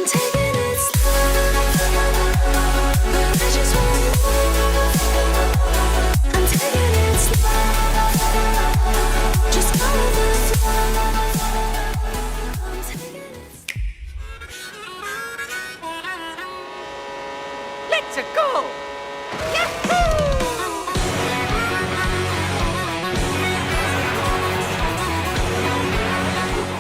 taking it slow. I just want more. I'm taking it slow. Just follow the flow. I'm taking it slow. Let's go!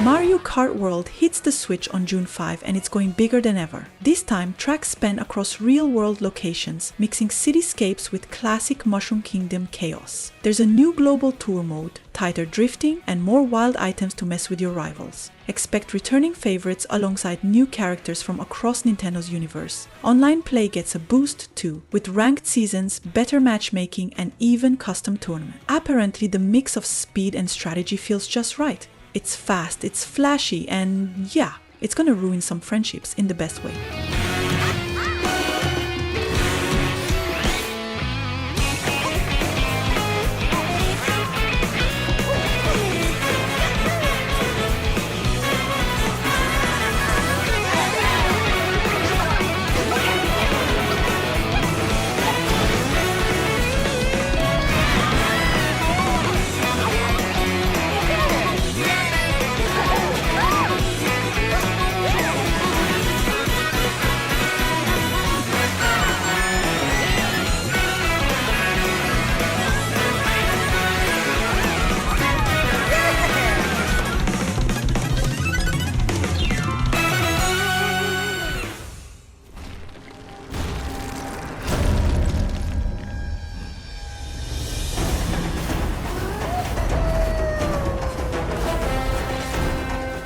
Mario Kart World hits the Switch on June 5 and it's going bigger than ever. This time, tracks span across real-world locations, mixing cityscapes with classic Mushroom Kingdom chaos. There's a new global tour mode, tighter drifting, and more wild items to mess with your rivals. Expect returning favorites alongside new characters from across Nintendo's universe. Online play gets a boost too, with ranked seasons, better matchmaking, and even custom tournaments. Apparently, the mix of speed and strategy feels just right. It's fast, it's flashy, and yeah, it's gonna ruin some friendships in the best way.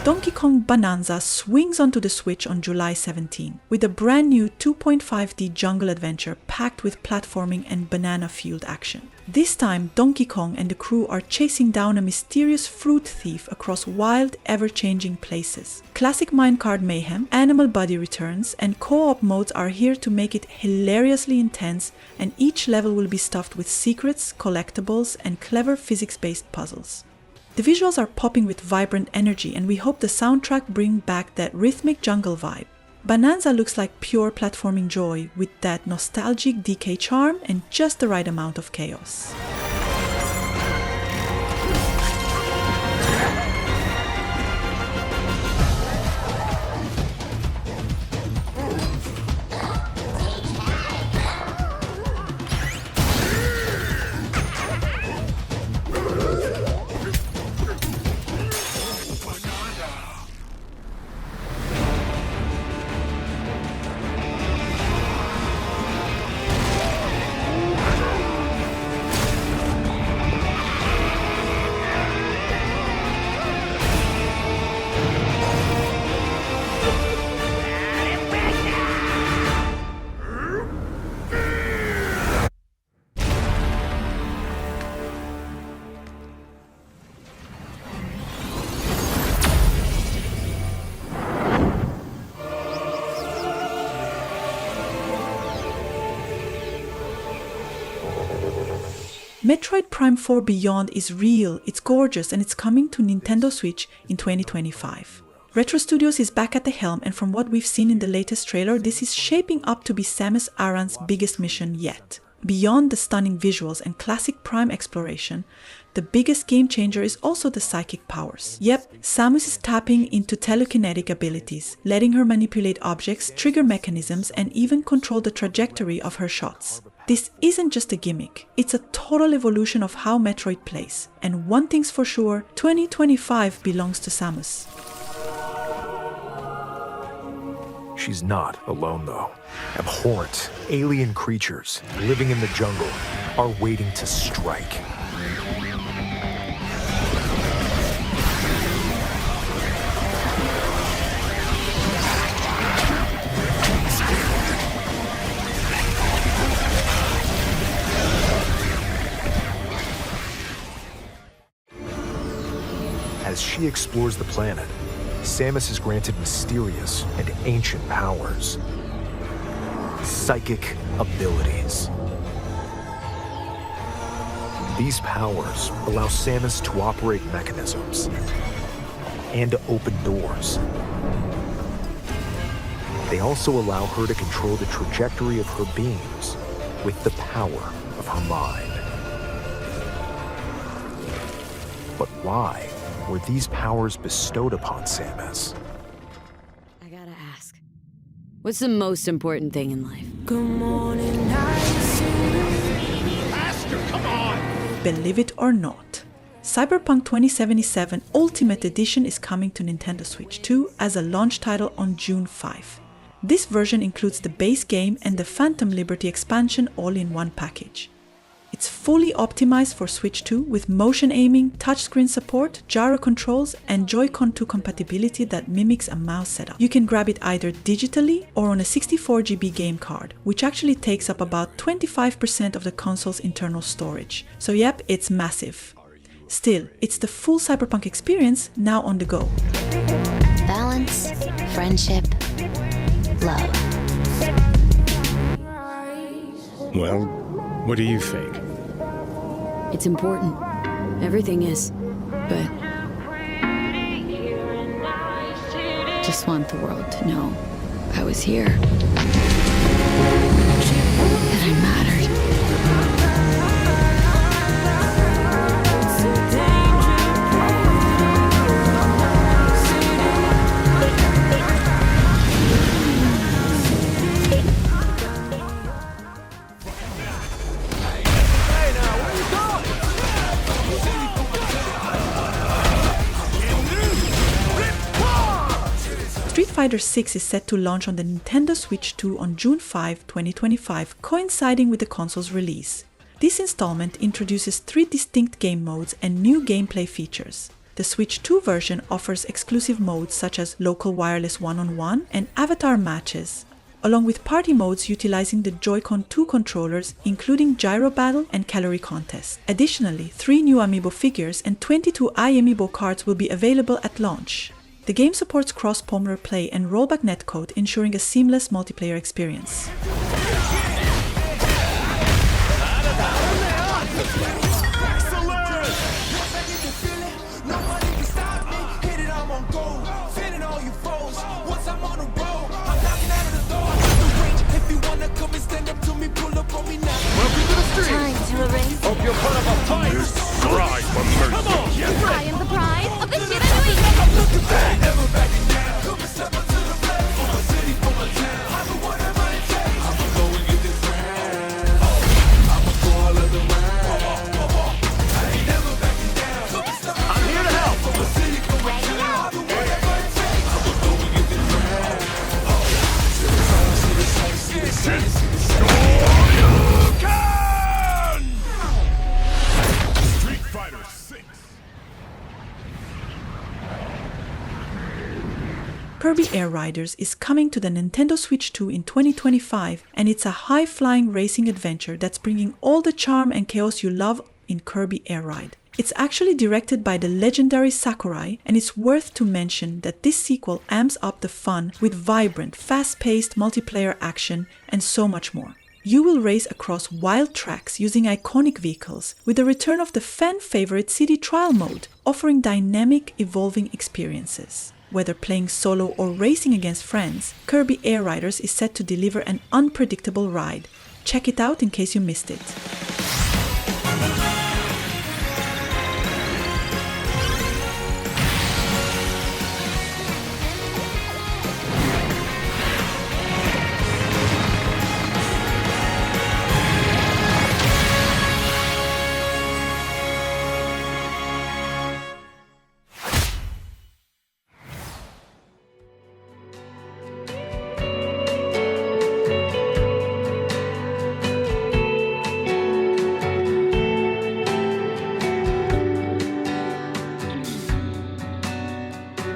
Donkey Kong Bonanza swings onto the Switch on July 17, with a brand new 2.5D jungle adventure packed with platforming and banana-fueled action. This time, Donkey Kong and the crew are chasing down a mysterious fruit thief across wild, ever-changing places. Classic minecart mayhem, animal body returns, and co-op modes are here to make it hilariously intense, and each level will be stuffed with secrets, collectibles, and clever physics-based puzzles. The visuals are popping with vibrant energy, and we hope the soundtrack brings back that rhythmic jungle vibe. Bonanza looks like pure platforming joy, with that nostalgic DK charm and just the right amount of chaos. Metroid Prime 4 Beyond is real, it's gorgeous, and it's coming to Nintendo Switch in 2025. Retro Studios is back at the helm, and from what we've seen in the latest trailer, this is shaping up to be Samus Aran's biggest mission yet. Beyond the stunning visuals and classic Prime exploration, the biggest game changer is also the psychic powers. Yep, Samus is tapping into telekinetic abilities, letting her manipulate objects, trigger mechanisms, and even control the trajectory of her shots. This isn't just a gimmick, it's a total evolution of how Metroid plays. And one thing's for sure, 2025 belongs to Samus. She's not alone though. Abhorrent, alien creatures living in the jungle are waiting to strike. As she explores the planet, Samus is granted mysterious and ancient powers. Psychic abilities. These powers allow Samus to operate mechanisms and to open doors. They also allow her to control the trajectory of her beams with the power of her mind. But why were these powers bestowed upon Samus? I gotta ask, what's the most important thing in life? Believe it or not, Cyberpunk 2077 Ultimate Edition is coming to Nintendo Switch 2 as a launch title on June 5. This version includes the base game and the Phantom Liberty expansion all in one package. It's fully optimized for Switch 2 with motion aiming, touchscreen support, gyro controls, and Joy-Con 2 compatibility that mimics a mouse setup. You can grab it either digitally or on a 64GB game card, which actually takes up about 25% of the console's internal storage. So yep, it's massive. Still, it's the full Cyberpunk experience now on the go. Balance, friendship, love. Well, what do you think? It's important. Everything is. But just want the world to know I was here. That I mattered. Street Fighter VI is set to launch on the Nintendo Switch 2 on June 5, 2025, coinciding with the console's release. This installment introduces 3 distinct game modes and new gameplay features. The Switch 2 version offers exclusive modes such as local wireless one-on-one and avatar matches, along with party modes utilizing the Joy-Con 2 controllers, including Gyro Battle and Calorie Contest. Additionally, 3 new Amiibo figures and 22 iAmiibo cards will be available at launch. The game supports cross-Palmer play and rollback netcode, ensuring a seamless multiplayer experience. Time to erase. Hope you're part of a fight! Cry for mercy! I am the pride of the Shiranui. I'm here to help! Street Fighter 6. Kirby Air Riders is coming to the Nintendo Switch 2 in 2025, and it's a high-flying racing adventure that's bringing all the charm and chaos you love in Kirby Air Ride. It's actually directed by the legendary Sakurai, and it's worth to mention that this sequel amps up the fun with vibrant, fast-paced multiplayer action and so much more. You will race across wild tracks using iconic vehicles, with the return of the fan-favorite city trial mode, offering dynamic, evolving experiences. Whether playing solo or racing against friends, Kirby Air Riders is set to deliver an unpredictable ride. Check it out in case you missed it.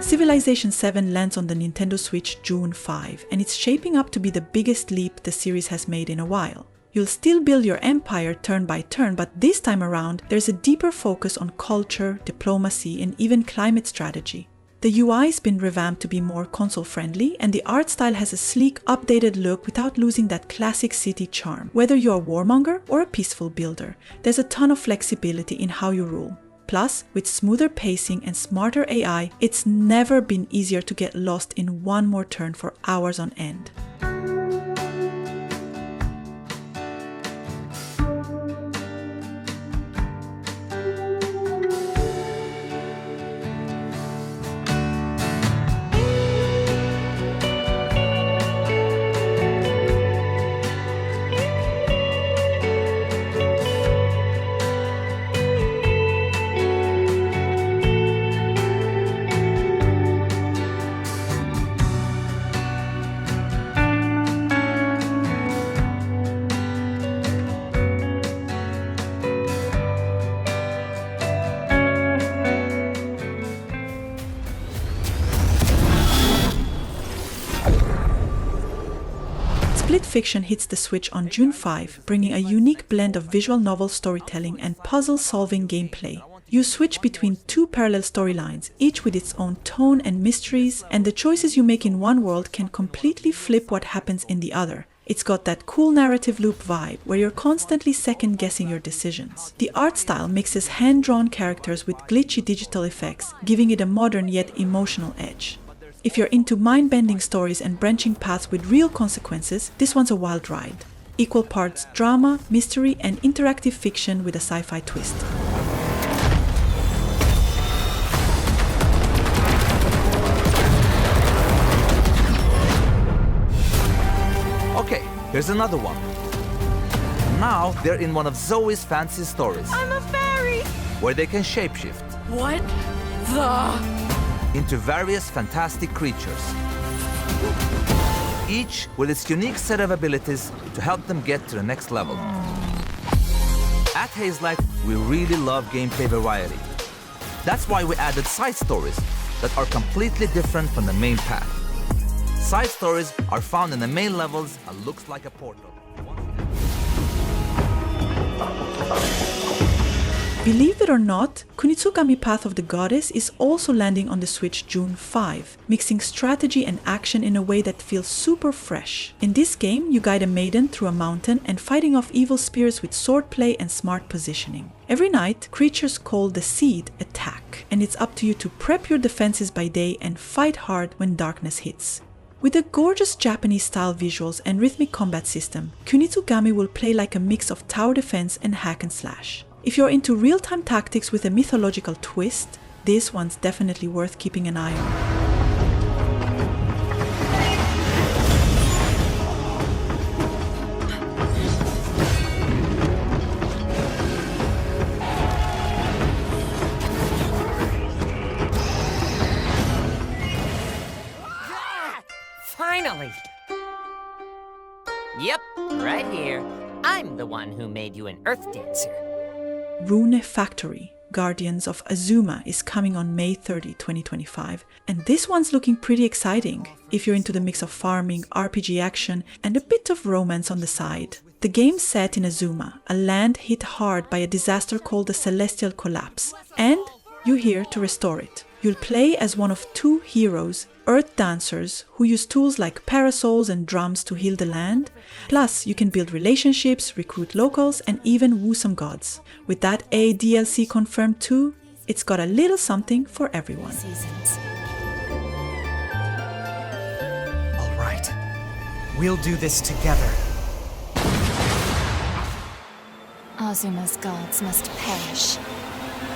Civilization VII lands on the Nintendo Switch June 5, and it's shaping up to be the biggest leap the series has made in a while. You'll still build your empire turn by turn, but this time around, there's a deeper focus on culture, diplomacy, and even climate strategy. The UI has been revamped to be more console-friendly, and the art style has a sleek, updated look without losing that classic city charm. Whether you're a warmonger or a peaceful builder, there's a ton of flexibility in how you rule. Plus, with smoother pacing and smarter AI, it's never been easier to get lost in one more turn for hours on end. Split Fiction hits the Switch on June 5, bringing a unique blend of visual novel storytelling and puzzle-solving gameplay. You switch between two parallel storylines, each with its own tone and mysteries, and the choices you make in one world can completely flip what happens in the other. It's got that cool narrative loop vibe where you're constantly second-guessing your decisions. The art style mixes hand-drawn characters with glitchy digital effects, giving it a modern yet emotional edge. If you're into mind-bending stories and branching paths with real consequences, this one's a wild ride. Equal parts drama, mystery, and interactive fiction with a sci-fi twist. Okay, here's another one. Now they're in one of Zoe's fancy stories. I'm a fairy! Where they can shapeshift. What the? Into various fantastic creatures. Each with its unique set of abilities to help them get to the next level. At Hazelight, we really love gameplay variety. That's why we added side stories that are completely different from the main path. Side stories are found in the main levels and looks like a portal. Believe it or not, Kunitsugami Path of the Goddess is also landing on the Switch June 5, mixing strategy and action in a way that feels super fresh. In this game, you guide a maiden through a mountain and fighting off evil spirits with swordplay and smart positioning. Every night, creatures called the Seed attack, and it's up to you to prep your defenses by day and fight hard when darkness hits. With the gorgeous Japanese-style visuals and rhythmic combat system, Kunitsugami will play like a mix of tower defense and hack and slash. If you're into real-time tactics with a mythological twist, this one's definitely worth keeping an eye on. Finally! Yep, right here. I'm the one who made you an Earth Dancer. Rune Factory, Guardians of Azuma is coming on May 30, 2025, and this one's looking pretty exciting if you're into the mix of farming, RPG action, and a bit of romance on the side. The game's set in Azuma, a land hit hard by a disaster called the Celestial Collapse, and you're here to restore it. You'll play as one of two heroes, Earth Dancers, who use tools like parasols and drums to heal the land. Plus, you can build relationships, recruit locals, and even woo some gods. With that A DLC confirmed too, it's got a little something for everyone. All right, we'll do this together. Azuma's gods must perish.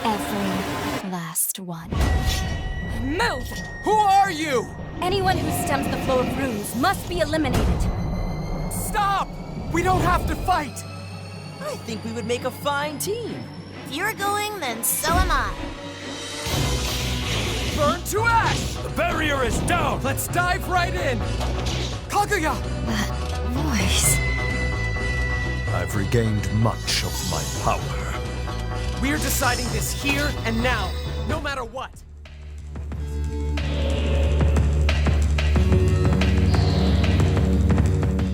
Every last one. Move! Who are you? Anyone who stems the flow of runes must be eliminated. Stop! We don't have to fight! I think we would make a fine team. If you're going, then so am I. Burn to ash! The barrier is down! Let's dive right in! Kaguya! That voice. I've regained much of my power. We're deciding this here and now, no matter what.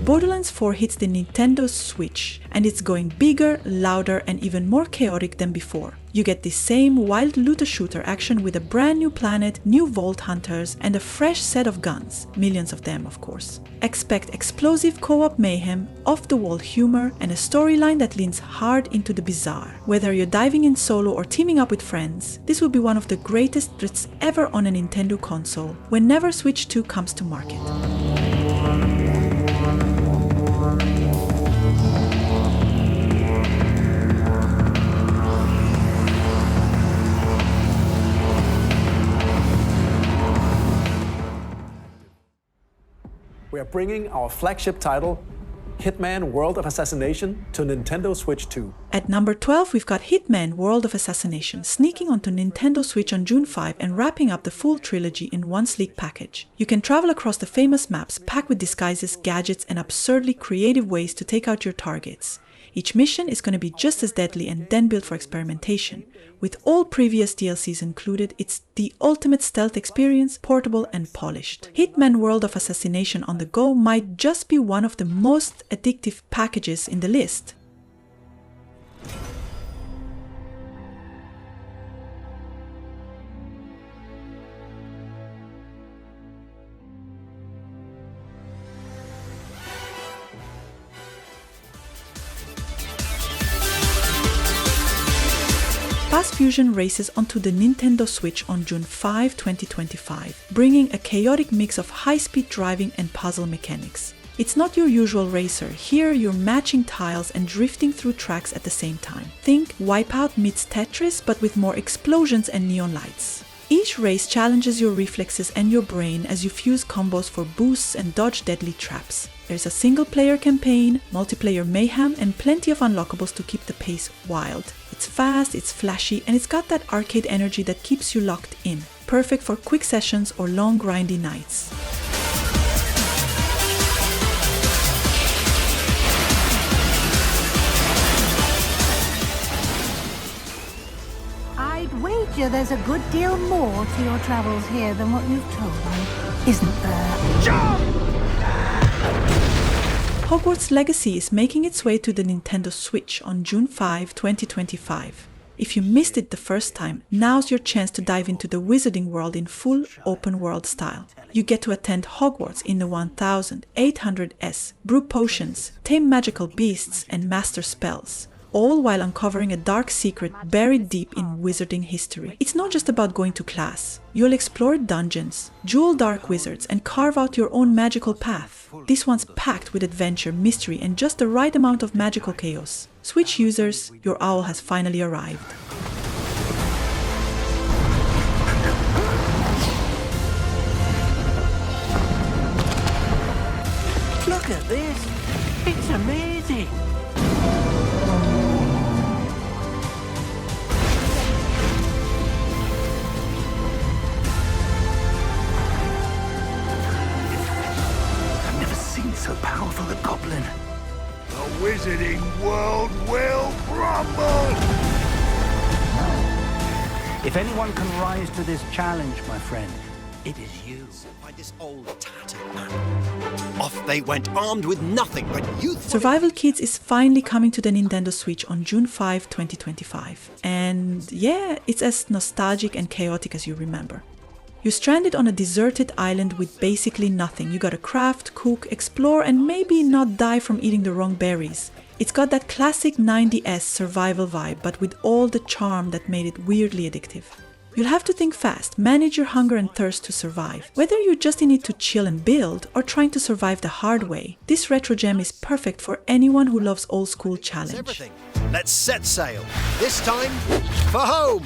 Borderlands 4 hits the Nintendo Switch, and it's going bigger, louder, and even more chaotic than before. You get the same wild looter-shooter action with a brand new planet, new Vault Hunters, and a fresh set of guns, millions of them of course. Expect explosive co-op mayhem, off-the-wall humor, and a storyline that leans hard into the bizarre. Whether you're diving in solo or teaming up with friends, this will be one of the greatest threats ever on a Nintendo console whenever Switch 2 comes to market. We are bringing our flagship title, Hitman World of Assassination, to Nintendo Switch 2. At number 12, we've got Hitman World of Assassination, sneaking onto Nintendo Switch on June 5 and wrapping up the full trilogy in one sleek package. You can travel across the famous maps packed with disguises, gadgets, and absurdly creative ways to take out your targets. Each mission is going to be just as deadly and then built for experimentation. With all previous DLCs included, it's the ultimate stealth experience, portable and polished. Hitman World of Assassination on the go might just be one of the most addictive packages in the list. Fast Fusion races onto the Nintendo Switch on June 5, 2025, bringing a chaotic mix of high-speed driving and puzzle mechanics. It's not your usual racer. Here you're matching tiles and drifting through tracks at the same time. Think Wipeout meets Tetris, but with more explosions and neon lights. Each race challenges your reflexes and your brain as you fuse combos for boosts and dodge deadly traps. There's a single-player campaign, multiplayer mayhem, and plenty of unlockables to keep the pace wild. It's fast, it's flashy, and it's got that arcade energy that keeps you locked in. Perfect for quick sessions or long grindy nights. I'd wager there's a good deal more to your travels here than what you've told me, isn't there? Jump! Hogwarts Legacy is making its way to the Nintendo Switch on June 5, 2025. If you missed it the first time, now's your chance to dive into the wizarding world in full open world style. You get to attend Hogwarts in the 1800s, brew potions, tame magical beasts, and master spells, all while uncovering a dark secret buried deep in wizarding history. It's not just about going to class. You'll explore dungeons, jewel dark wizards, and carve out your own magical path. This one's packed with adventure, mystery, and just the right amount of magical chaos. Switch users, your owl has finally arrived. Look at this! It's amazing! So powerful a goblin. The wizarding world will crumble! If anyone can rise to this challenge, my friend, it is you. By this old tattered man. Off they went, armed with nothing but youthful... Survival Kids is finally coming to the Nintendo Switch on June 5, 2025. And yeah, it's as nostalgic and chaotic as you remember. You're stranded on a deserted island with basically nothing. You gotta craft, cook, explore, and maybe not die from eating the wrong berries. It's got that classic 90s survival vibe, but with all the charm that made it weirdly addictive. You'll have to think fast, manage your hunger and thirst to survive. Whether you're just in it to chill and build, or trying to survive the hard way, this retro gem is perfect for anyone who loves old school challenge. Let's set sail. This time, for home!